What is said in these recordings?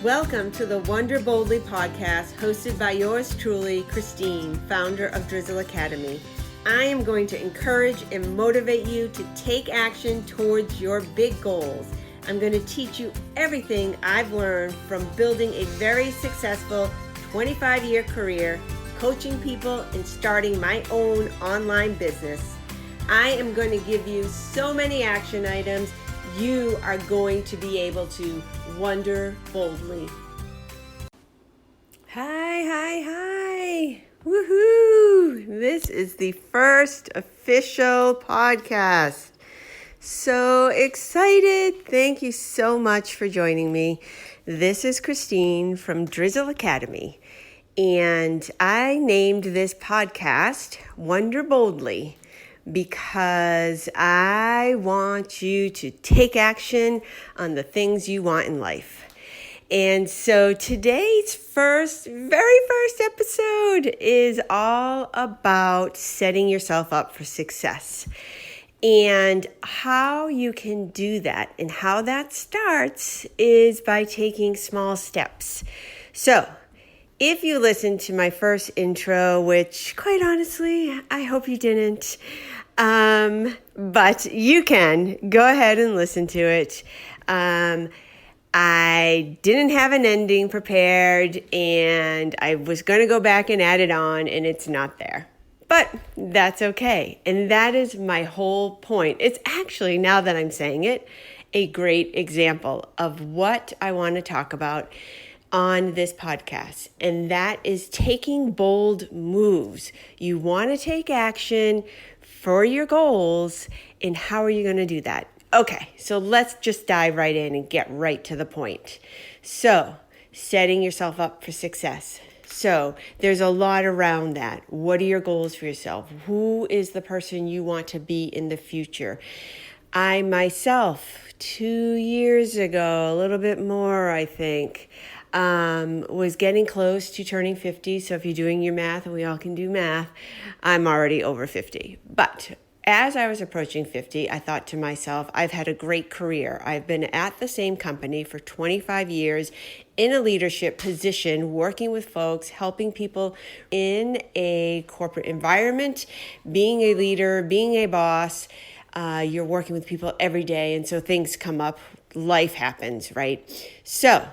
Welcome to the Wonder Boldly podcast, hosted by yours truly, Christine, founder of Drizzle Academy. I am going to encourage and motivate you to take action towards your big goals. I'm going to teach you everything I've learned from building a very successful 25-year career, coaching people, and starting my own online business. I am going to give you so many action items you are going to be able to wonder boldly. Hi. Woohoo! This is the first official podcast. So excited. Thank you so much for joining me. This is Christine from Drizzle Academy, and I named this podcast Wonder Boldly because I want you to take action on the things you want in life. And so today's very first episode is all about setting yourself up for success and how you can do that. And how that starts is by taking small steps. So if you listened to my first intro, which quite honestly, I hope you didn't, but you can go ahead and listen to it. I didn't have an ending prepared, and I was going to go back and add it on, and it's not there. But that's okay. And that is my whole point. It's actually, now that I'm saying it, a great example of what I want to talk about on this podcast, and that is taking bold moves. You want to take action for your goals, and how are you going to do that? Okay, so let's just dive right in and get right to the point. So, setting yourself up for success. So, there's a lot around that. What are your goals for yourself? Who is the person you want to be in the future? I myself, 2 years ago, a little bit more, I think, was getting close to turning 50. So if you're doing your math, and we all can do math, I'm already over 50. But as I was approaching 50, I thought to myself, I've had a great career. I've been at the same company for 25 years in a leadership position, working with folks, helping people in a corporate environment, being a leader, being a boss. You're working with people every day, and so things come up. Life happens, right? So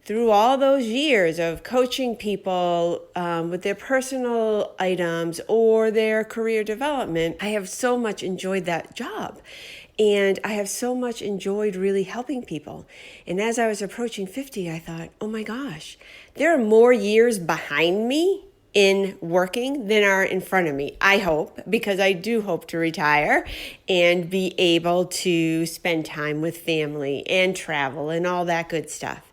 through all those years of coaching people with their personal items or their career development, I have so much enjoyed that job. And I have so much enjoyed really helping people. And as I was approaching 50, I thought, oh my gosh, there are more years behind me in working than are in front of me. I hope, because I do hope to retire and be able to spend time with family and travel and all that good stuff.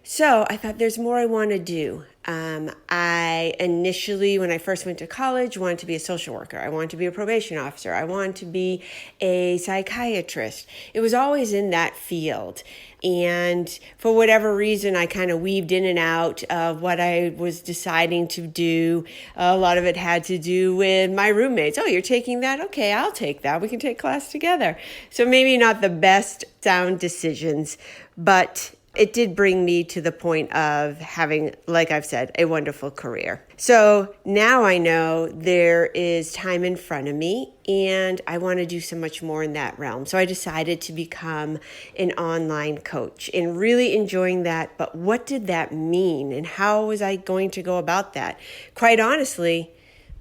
So I thought there's more I want to do. I initially, when I first went to college, wanted to be a social worker. I wanted to be a probation officer. I wanted to be a psychiatrist. It was always in that field. And for whatever reason, I kind of weaved in and out of what I was deciding to do. A lot of it had to do with my roommates. Oh, you're taking that? Okay, I'll take that. We can take class together. So maybe not the best sound decisions, but it did bring me to the point of having, like I've said, a wonderful career. So now I know there is time in front of me, and I want to do so much more in that realm. So I decided to become an online coach and really enjoying that. But what did that mean, and how was I going to go about that? Quite honestly,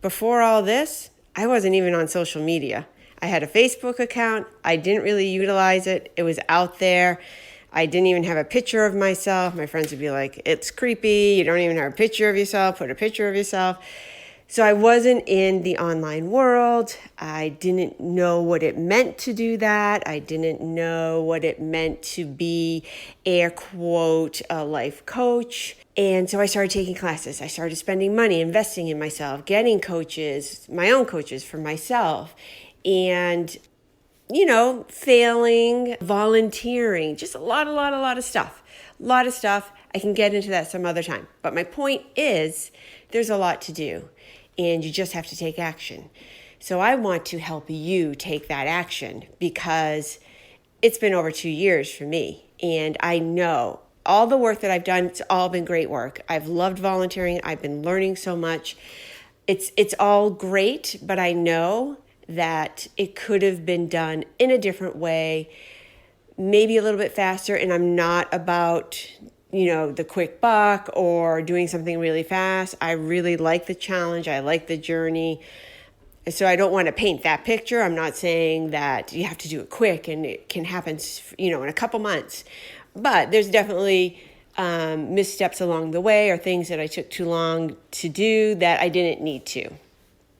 before all this, I wasn't even on social media. I had a Facebook account. I didn't really utilize it. It was out there. I didn't even have a picture of myself. My friends would be like, it's creepy. You don't even have a picture of yourself. Put a picture of yourself. So I wasn't in the online world. I didn't know what it meant to do that. I didn't know what it meant to be, air quote, a life coach. And so I started taking classes. I started spending money, investing in myself, getting coaches, my own coaches for myself. And failing, volunteering, just a lot of stuff. A lot of stuff. I can get into that some other time. But my point is, there's a lot to do, and you just have to take action. So I want to help you take that action because it's been over 2 years for me. And I know all the work that I've done, it's all been great work. I've loved volunteering. I've been learning so much. It's all great, but I know that it could have been done in a different way, maybe a little bit faster. And I'm not about, the quick buck or doing something really fast. I really like the challenge. I like the journey. So I don't want to paint that picture. I'm not saying that you have to do it quick and it can happen, in a couple months. But there's definitely missteps along the way or things that I took too long to do that I didn't need to.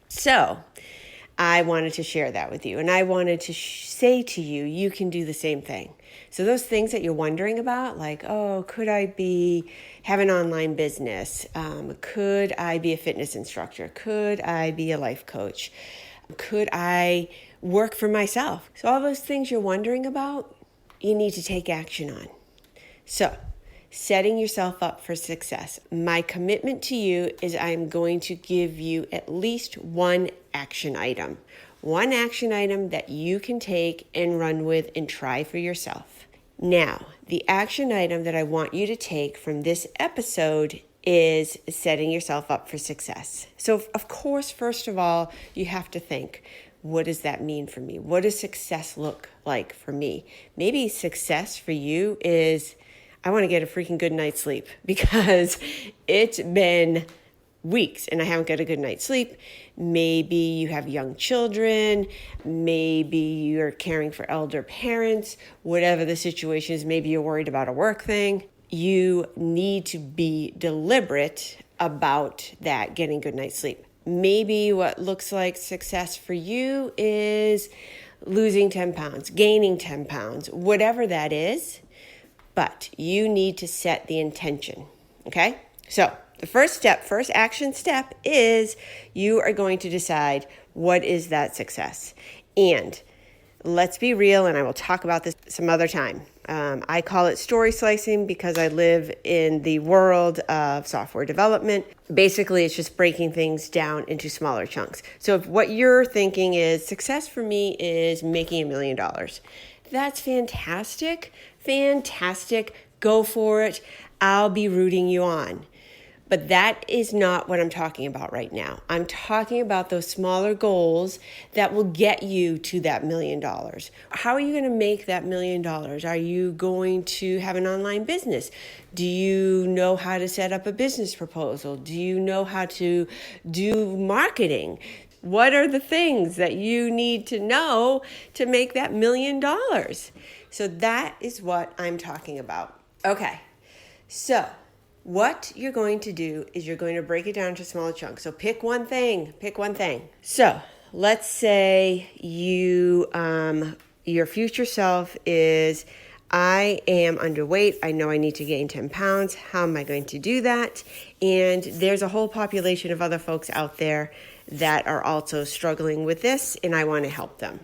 So I wanted to share that with you. And I wanted to say to you, you can do the same thing. So those things that you're wondering about, like, could I have an online business? Could I be a fitness instructor? Could I be a life coach? Could I work for myself? So all those things you're wondering about, you need to take action on. So setting yourself up for success. My commitment to you is I'm going to give you at least one action item. One action item that you can take and run with and try for yourself. Now, the action item that I want you to take from this episode is setting yourself up for success. So, of course, first of all, you have to think, what does that mean for me? What does success look like for me? Maybe success for you is, I want to get a freaking good night's sleep because it's been weeks and I haven't got a good night's sleep. Maybe you have young children. Maybe you're caring for elder parents. Whatever the situation is, maybe you're worried about a work thing. You need to be deliberate about that, getting good night's sleep. Maybe what looks like success for you is losing 10 pounds, gaining 10 pounds, whatever that is. But you need to set the intention, okay? So the first action step is you are going to decide what is that success. And let's be real, and I will talk about this some other time. I call it story slicing because I live in the world of software development. Basically, it's just breaking things down into smaller chunks. So if what you're thinking is success for me is making $1 million, that's fantastic. Fantastic. Go for it. I'll be rooting you on. But that is not what I'm talking about right now. I'm talking about those smaller goals that will get you to that $1 million. How are you going to make that $1 million? Are you going to have an online business? Do you know how to set up a business proposal? Do you know how to do marketing? What are the things that you need to know to make that $1 million? So that is what I'm talking about. Okay, so what you're going to do is you're going to break it down to smaller chunks. So pick one thing. So let's say your future self is, I am underweight. I know I need to gain 10 pounds. How am I going to do that? And there's a whole population of other folks out there that are also struggling with this, and I want to help them,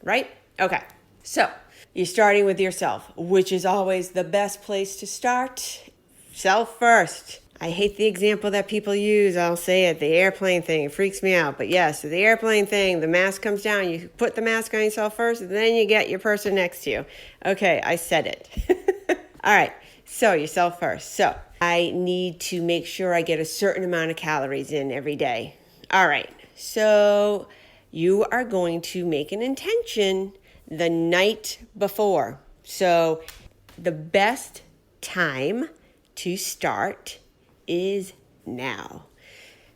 right? Okay, so you're starting with yourself, which is always the best place to start. Self first. I hate the example that people use. I'll say it, the airplane thing. It freaks me out. But yes, the airplane thing, the mask comes down. You put the mask on yourself first, and then you get your person next to you. Okay, I said it. All right, so yourself first. So I need to make sure I get a certain amount of calories in every day. All right, so you are going to make an intention the night before. So the best time to start is now.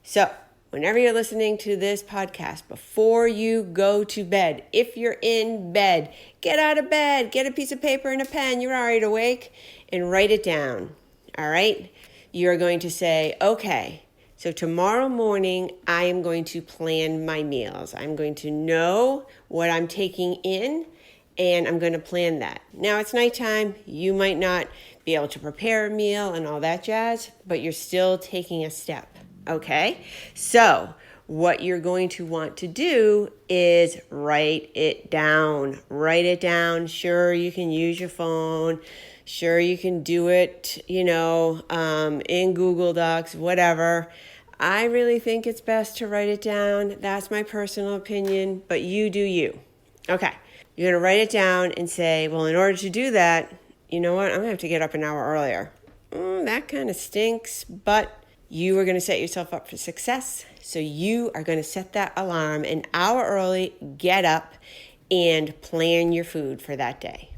So whenever you're listening to this podcast, before you go to bed, if you're in bed, get out of bed, get a piece of paper and a pen, you're already awake, and write it down. All right? You're going to say, okay, so tomorrow morning, I am going to plan my meals. I'm going to know what I'm taking in, and I'm going to plan that. Now, it's nighttime. You might not be able to prepare a meal and all that jazz, but you're still taking a step, okay? So what you're going to want to do is write it down. Write it down. Sure, you can use your phone. Sure, you can do it, in Google Docs, whatever. I really think it's best to write it down. That's my personal opinion, but you do you. Okay, you're going to write it down and say, well, in order to do that, you know what, I'm going to have to get up an hour earlier. That kind of stinks, but you are going to set yourself up for success. So you are going to set that alarm an hour early, get up, and plan your food for that day.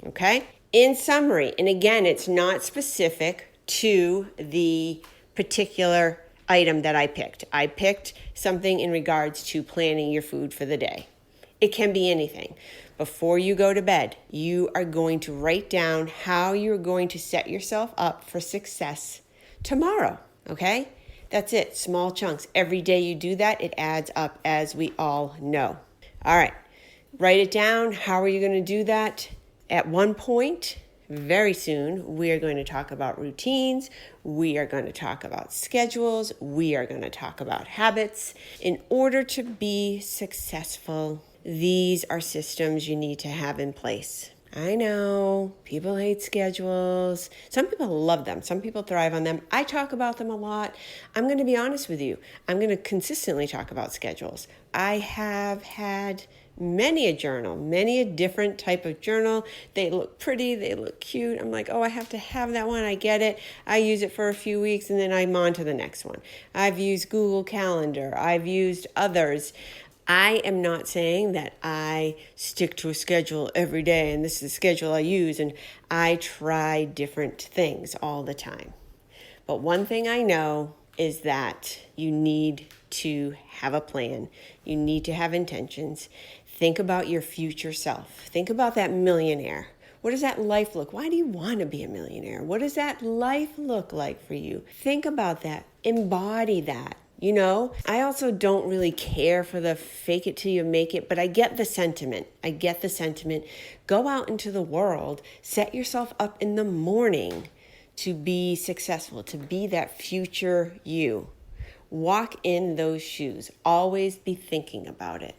Okay? In summary, and again, it's not specific to the particular item that I picked. I picked something in regards to planning your food for the day. It can be anything. Before you go to bed, you are going to write down how you're going to set yourself up for success tomorrow, okay? That's it, small chunks. Every day you do that, it adds up, as we all know. All right, write it down. How are you going to do that? At one point, very soon, we are going to talk about routines. We are going to talk about schedules. We are going to talk about habits. In order to be successful, these are systems you need to have in place. I know people hate schedules. Some people love them. Some people thrive on them. I talk about them a lot. I'm going to be honest with you. I'm going to consistently talk about schedules. I have had many a journal, many a different type of journal. They look pretty. They look cute. I'm like, oh, I have to have that one. I get it. I use it for a few weeks and then I'm on to the next one. I've used Google Calendar. I've used others. I am not saying that I stick to a schedule every day and this is the schedule I use, and I try different things all the time. But one thing I know is that you need to have a plan. You need to have intentions. Think about your future self. Think about that millionaire. What does that life look? Why do you want to be a millionaire? What does that life look like for you? Think about that. Embody that. You know, I also don't really care for the fake it till you make it, but I get the sentiment. Go out into the world, set yourself up in the morning to be successful, to be that future you. Walk in those shoes. Always be thinking about it.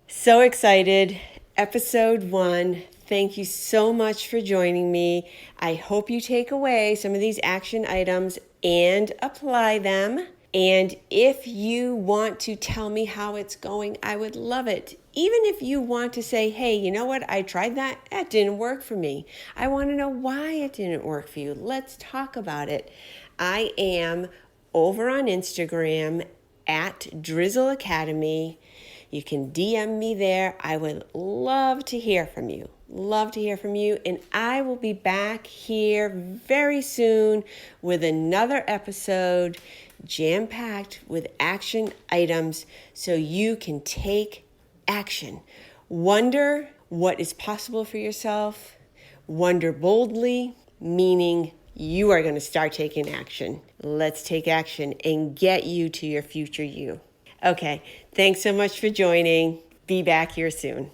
So excited. Episode 1. Thank you so much for joining me. I hope you take away some of these action items and apply them. And if you want to tell me how it's going, I would love it. Even if you want to say, hey, you know what? I tried that. That didn't work for me. I want to know why it didn't work for you. Let's talk about it. I am over on Instagram at Drizzle Academy. You can DM me there. I would love to hear from you. And I will be back here very soon with another episode jam-packed with action items so you can take action. Wonder what is possible for yourself. Wonder boldly, meaning you are going to start taking action. Let's take action and get you to your future you. Okay, thanks so much for joining. Be back here soon.